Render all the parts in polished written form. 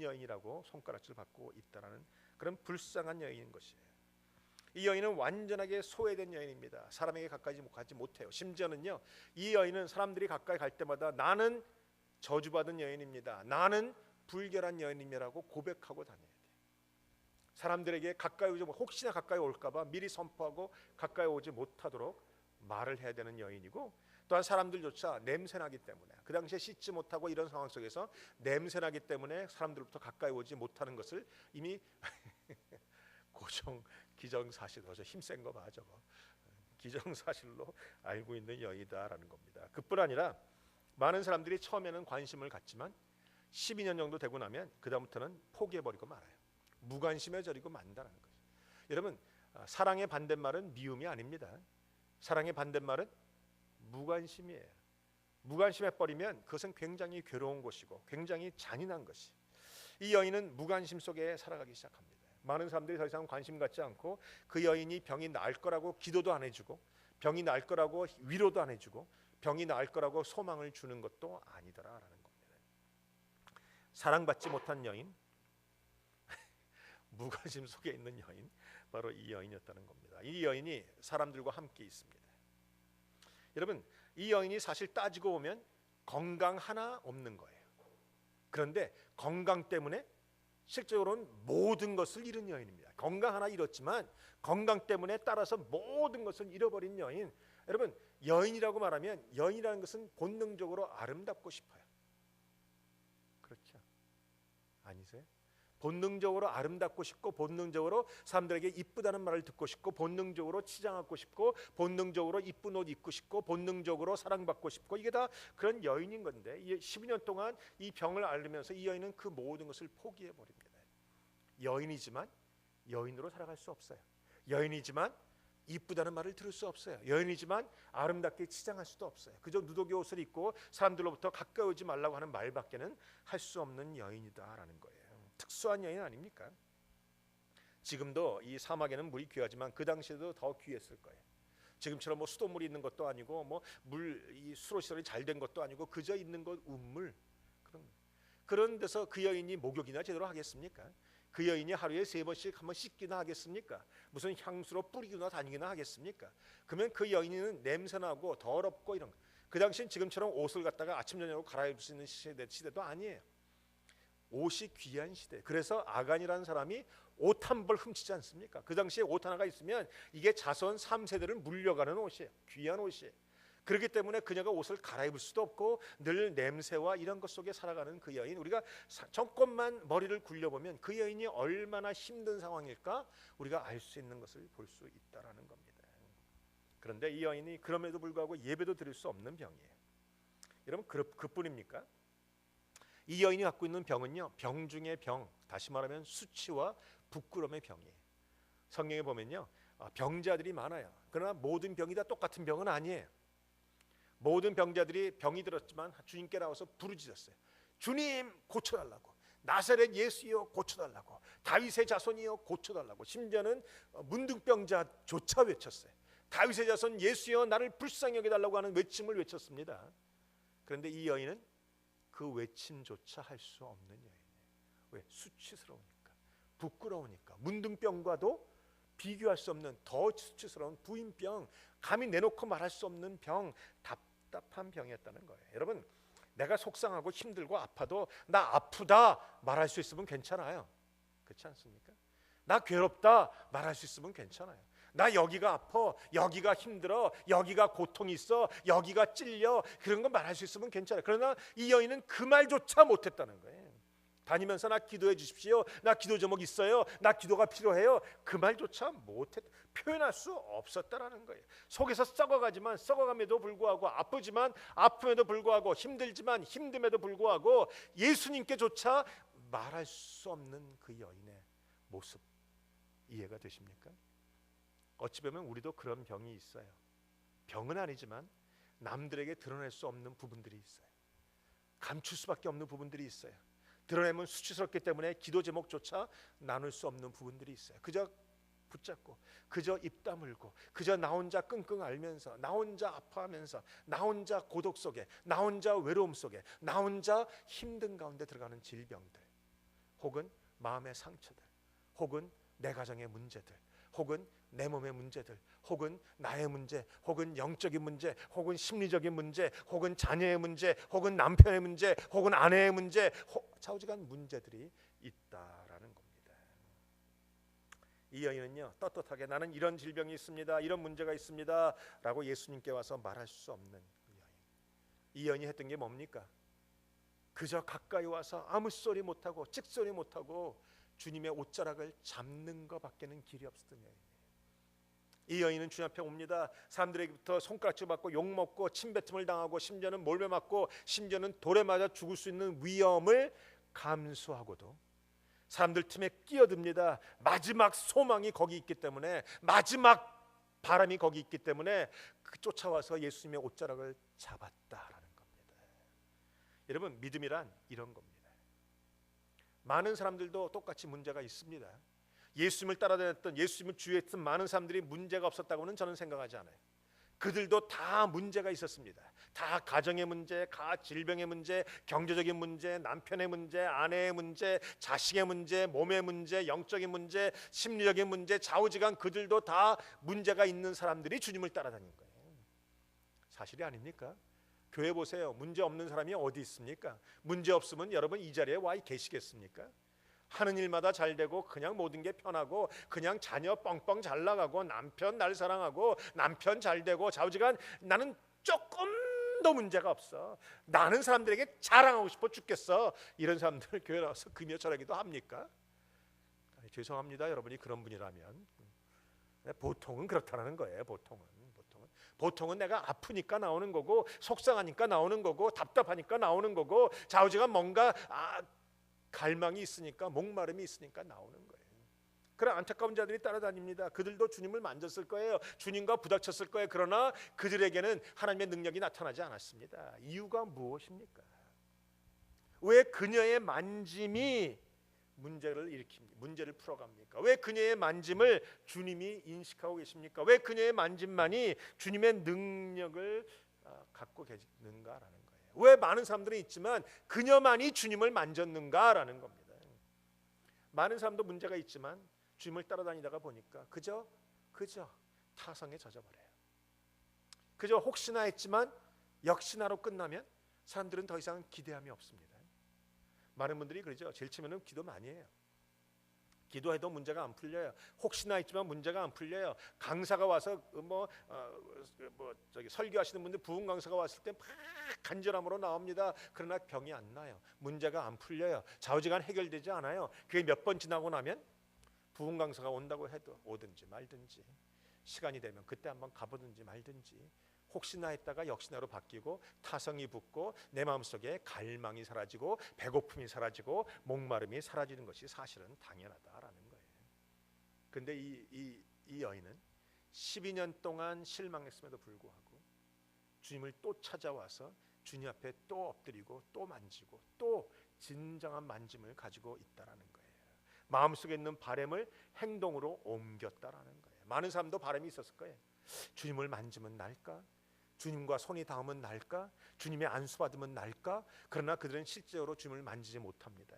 여인이라고 손가락질 받고 있다라는 그런 불쌍한 여인인 것이에요. 이 여인은 완전하게 소외된 여인입니다. 사람에게 가까이 가지 못해요. 심지어는요, 이 여인은 사람들이 가까이 갈 때마다 나는 저주받은 여인입니다, 나는 불결한 여인이라고 고백하고 다녀야 돼요. 사람들에게 가까이 오지 혹시나 가까이 올까봐 미리 선포하고 가까이 오지 못하도록 말을 해야 되는 여인이고, 또한 사람들조차 냄새나기 때문에, 그 당시에 씻지 못하고 이런 상황 속에서 냄새나기 때문에 사람들부터 가까이 오지 못하는 것을 이미 기정사실, 어저 힘센 거 봐, 저거 기정사실로 알고 있는 여인이다라는 겁니다. 그뿐 아니라 많은 사람들이 처음에는 관심을 갖지만 12년 정도 되고 나면 그 다음부터는 포기해버리고 말아요. 무관심해져리고 만다는 거죠. 여러분, 사랑의 반대말은 미움이 아닙니다. 사랑의 반대말은 무관심이에요. 무관심해버리면 그것은 굉장히 괴로운 것이고 굉장히 잔인한 것이. 이 여인은 무관심 속에 살아가기 시작합니다. 많은 사람들이 더 이상 관심 갖지 않고 그 여인이 병이 나을 거라고 기도도 안 해주고, 병이 나을 거라고 위로도 안 해주고, 병이 나을 거라고 소망을 주는 것도 아니더라라는 겁니다. 사랑받지 못한 여인, 무관심 속에 있는 여인, 바로 이 여인이었다는 겁니다. 이 여인이 사람들과 함께 있습니다. 여러분, 이 여인이 사실 따지고 보면 건강 하나 없는 거예요. 그런데 건강 때문에 실제로는 모든 것을 잃은 여인입니다. 건강 하나 잃었지만 건강 때문에 따라서 모든 것을 잃어버린 여인. 여러분, 여인이라고 말하면 여인이라는 것은 본능적으로 아름답고 싶어요. 그렇죠? 아니세요? 본능적으로 아름답고 싶고, 본능적으로 사람들에게 이쁘다는 말을 듣고 싶고, 본능적으로 치장하고 싶고, 본능적으로 이쁜 옷 입고 싶고, 본능적으로 사랑받고 싶고, 이게 다 그런 여인인 건데, 12년 동안 이 병을 앓으면서 이 여인은 그 모든 것을 포기해버립니다. 여인이지만 여인으로 살아갈 수 없어요. 여인이지만 이쁘다는 말을 들을 수 없어요. 여인이지만 아름답게 치장할 수도 없어요. 그저 누더기 옷을 입고 사람들로부터 가까이 오지 말라고 하는 말밖에는 할 수 없는 여인이다라는 거예요. 특수한 여인 아닙니까? 지금도 이 사막에는 물이 귀하지만 그 당시에도 더 귀했을 거예요. 지금처럼 뭐 수돗물이 있는 것도 아니고, 뭐 이 수로 시설이 잘 된 것도 아니고, 그저 있는 것 운물, 그런 데서 그 여인이 목욕이나 제대로 하겠습니까? 그 여인이 하루에 3번씩 한번 씻기나 하겠습니까? 무슨 향수로 뿌리기나 다니기나 하겠습니까? 그러면 그 여인은 냄새나고 더럽고 이런 거. 그 당시엔 지금처럼 옷을 갖다가 아침 저녁으로 갈아입을 수 있는 시대도 아니에요. 옷이 귀한 시대. 그래서 아간이라는 사람이 옷 한 벌 훔치지 않습니까? 그 당시에 옷 하나가 있으면 이게 자손 3세대를 물려가는 옷이에요. 귀한 옷이에요. 그렇기 때문에 그녀가 옷을 갈아입을 수도 없고 늘 냄새와 이런 것 속에 살아가는 그 여인, 우리가 조금만 머리를 굴려보면 그 여인이 얼마나 힘든 상황일까 우리가 알 수 있는 것을 볼 수 있다라는 겁니다. 그런데 이 여인이 그럼에도 불구하고 예배도 드릴 수 없는 병이에요. 여러분, 그뿐입니까? 이 여인이 갖고 있는 병은요, 병 중의 병, 다시 말하면 수치와 부끄러움의 병이에요. 성경에 보면요, 병자들이 많아요. 그러나 모든 병이 다 똑같은 병은 아니에요. 모든 병자들이 병이 들었지만 주님께 나와서 부르짖었어요. 주님, 고쳐달라고. 나사렛 예수여, 고쳐달라고. 다윗의 자손이여, 고쳐달라고. 심지어는 문둥병자조차 외쳤어요. 다윗의 자손 예수여, 나를 불쌍히 여겨달라고 하는 외침을 외쳤습니다. 그런데 이 여인은 그 외침조차 할 수 없는 여인이에요. 왜? 수치스러우니까, 부끄러우니까. 문둥병과도 비교할 수 없는 더 수치스러운 부인병, 감히 내놓고 말할 수 없는 병, 답답한 병이었다는 거예요. 여러분, 내가 속상하고 힘들고 아파도 나 아프다 말할 수 있으면 괜찮아요. 그렇지 않습니까? 나 괴롭다 말할 수 있으면 괜찮아요. 나 여기가 아파, 여기가 힘들어, 여기가 고통이 있어, 여기가 찔려, 그런 거 말할 수 있으면 괜찮아요. 그러나 이 여인은 그 말조차 못했다는 거예요. 다니면서 나 기도해 주십시오, 나 기도 제목 있어요, 나 기도가 필요해요, 그 말조차 못했, 표현할 수 없었다라는 거예요. 속에서 썩어가지만, 썩어감에도 불구하고, 아프지만 아픔에도 불구하고, 힘들지만 힘듦에도 불구하고 예수님께조차 말할 수 없는 그 여인의 모습, 이해가 되십니까? 어찌 보면 우리도 그런 병이 있어요. 병은 아니지만 남들에게 드러낼 수 없는 부분들이 있어요. 감출 수밖에 없는 부분들이 있어요. 드러내면 수치스럽기 때문에 기도 제목조차 나눌 수 없는 부분들이 있어요. 그저 붙잡고, 그저 입 다물고, 그저 나 혼자 끙끙 앓면서, 나 혼자 아파하면서, 나 혼자 고독 속에, 나 혼자 외로움 속에, 나 혼자 힘든 가운데 들어가는 질병들. 혹은 마음의 상처들, 혹은 내 가정의 문제들, 혹은 내 몸의 문제들, 혹은 나의 문제, 혹은 영적인 문제, 혹은 심리적인 문제, 혹은 자녀의 문제, 혹은 남편의 문제, 혹은 아내의 문제, 좌우지간 문제들이 있다라는 겁니다. 이 여인은요, 떳떳하게 나는 이런 질병이 있습니다, 이런 문제가 있습니다 라고 예수님께 와서 말할 수 없는 이 여인이 했던 게 뭡니까? 그저 가까이 와서 아무 소리 못하고 찍소리 못하고 주님의 옷자락을 잡는 것밖에는 길이 없었던 여인이에요. 이 여인은 주님 앞에 옵니다. 사람들에게부터 손가락질 받고 욕먹고 침뱉음을 당하고 심지어는 몰매 맞고 심지어는 돌에 맞아 죽을 수 있는 위험을 감수하고도 사람들 틈에 끼어듭니다. 마지막 소망이 거기 있기 때문에, 마지막 바람이 거기 있기 때문에 쫓아와서 예수님의 옷자락을 잡았다라는 겁니다. 여러분, 믿음이란 이런 겁니다. 많은 사람들도 똑같이 문제가 있습니다. 예수님을 따라다녔던, 예수님을 주의했던 많은 사람들이 문제가 없었다고는 저는 생각하지 않아요. 그들도 다 문제가 있었습니다. 다 가정의 문제, 질병의 문제, 경제적인 문제, 남편의 문제, 아내의 문제, 자식의 문제, 몸의 문제, 영적인 문제, 심리적인 문제, 좌우지간 그들도 다 문제가 있는 사람들이 주님을 따라다닌 거예요. 사실이 아닙니까? 교회 보세요. 문제 없는 사람이 어디 있습니까? 문제 없으면 여러분 이 자리에 와 계시겠습니까? 하는 일마다 잘 되고 그냥 모든 게 편하고 그냥 자녀 뻥뻥 잘 나가고 남편 날 사랑하고 남편 잘 되고 좌우지간 나는 조금도 문제가 없어. 나는 사람들에게 자랑하고 싶어 죽겠어. 이런 사람들 교회 나와서 금요 절하기도 합니까? 죄송합니다. 여러분이 그런 분이라면. 보통은 그렇다는 거예요. 보통은 내가 아프니까 나오는 거고 속상하니까 나오는 거고 답답하니까 나오는 거고 좌우지간 뭔가 갈망이 있으니까, 목마름이 있으니까 나오는 거예요. 그런 안타까운 자들이 따라다닙니다. 그들도 주님을 만졌을 거예요. 주님과 부닥쳤을 거예요. 그러나 그들에게는 하나님의 능력이 나타나지 않았습니다. 이유가 무엇입니까? 왜 그녀의 만짐이 문제를 일으킵니까? 문제를 풀어갑니까? 왜 그녀의 만짐을 주님이 인식하고 계십니까? 왜 그녀의 만짐만이 주님의 능력을 갖고 계시는가라는 거예요. 왜 많은 사람들은 있지만 그녀만이 주님을 만졌는가라는 겁니다. 많은 사람도 문제가 있지만 주님을 따라다니다가 보니까 그저 타성에 젖어버려요. 그저 혹시나 했지만 역시나로 끝나면 사람들은 더 이상 기대함이 없습니다. 많은 분들이 그러죠. 제일 처음에는 기도 많이 해요. 기도해도 문제가 안 풀려요. 혹시나 있지만 문제가 안 풀려요. 강사가 와서 설교하시는 분들, 부흥 강사가 왔을 때 막 간절함으로 나옵니다. 그러나 병이 안 나요. 문제가 안 풀려요. 좌우지간 해결되지 않아요. 그게 몇 번 지나고 나면 부흥 강사가 온다고 해도 오든지 말든지, 시간이 되면 그때 한번 가보든지 말든지, 혹시나 했다가 역시나로 바뀌고 타성이 붙고 내 마음속에 갈망이 사라지고 배고픔이 사라지고 목마름이 사라지는 것이 사실은 당연하다라는 거예요. 근데 이 여인은 12년 동안 실망했음에도 불구하고 주님을 또 찾아와서 주님 앞에 또 엎드리고 또 만지고 또 진정한 만짐을 가지고 있다라는 거예요. 마음속에 있는 바람을 행동으로 옮겼다라는 거예요. 많은 사람도 바람이 있었을 거예요. 주님을 만지면 날까? 주님과 손이 닿으면 날까? 주님의 안수 받으면 날까? 그러나 그들은 실제로 주님을 만지지 못합니다.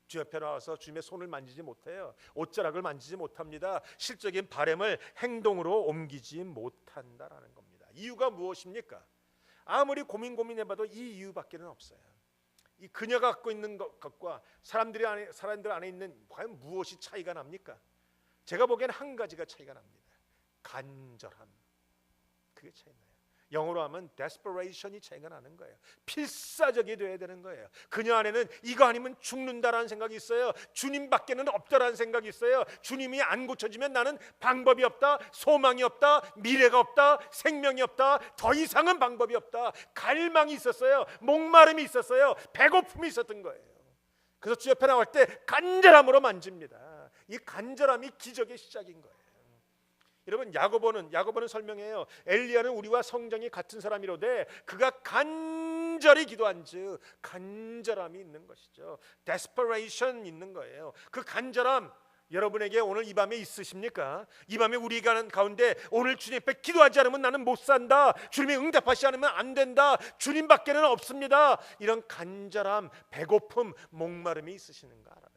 주 옆에 나와서 주님의 손을 만지지 못해요. 옷자락을 만지지 못합니다. 실적인 바람을 행동으로 옮기지 못한다라는 겁니다. 이유가 무엇입니까? 아무리 고민해봐도 이 이유밖에는 없어요. 이 그녀가 갖고 있는 것과 사람들 안에 있는 과연 무엇이 차이가 납니까? 제가 보기엔 한 가지가 차이가 납니다. 간절함. 그게 차이 나요. 영어로 하면 desperation이 차이가 나는 거예요. 필사적이 돼야 되는 거예요. 그녀 안에는 이거 아니면 죽는다라는 생각이 있어요. 주님밖에는 없다라는 생각이 있어요. 주님이 안 고쳐지면 나는 방법이 없다, 소망이 없다, 미래가 없다, 생명이 없다, 더 이상은 방법이 없다. 갈망이 있었어요. 목마름이 있었어요. 배고픔이 있었던 거예요. 그래서 주 옆에 나올 때 간절함으로 만집니다. 이 간절함이 기적의 시작인 거예요. 여러분, 야고보는 설명해요. 엘리야는 우리와 성정이 같은 사람이로되 그가 간절히 기도한즉 간절함이 있는 것이죠. desperation 있는 거예요. 그 간절함, 여러분에게 오늘 이 밤에 있으십니까? 이 밤에 우리 가운데 오늘 주님 앞에 기도하지 않으면 나는 못 산다, 주님이 응답하지 않으면 안 된다, 주님밖에는 없습니다, 이런 간절함, 배고픔, 목마름이 있으시는가?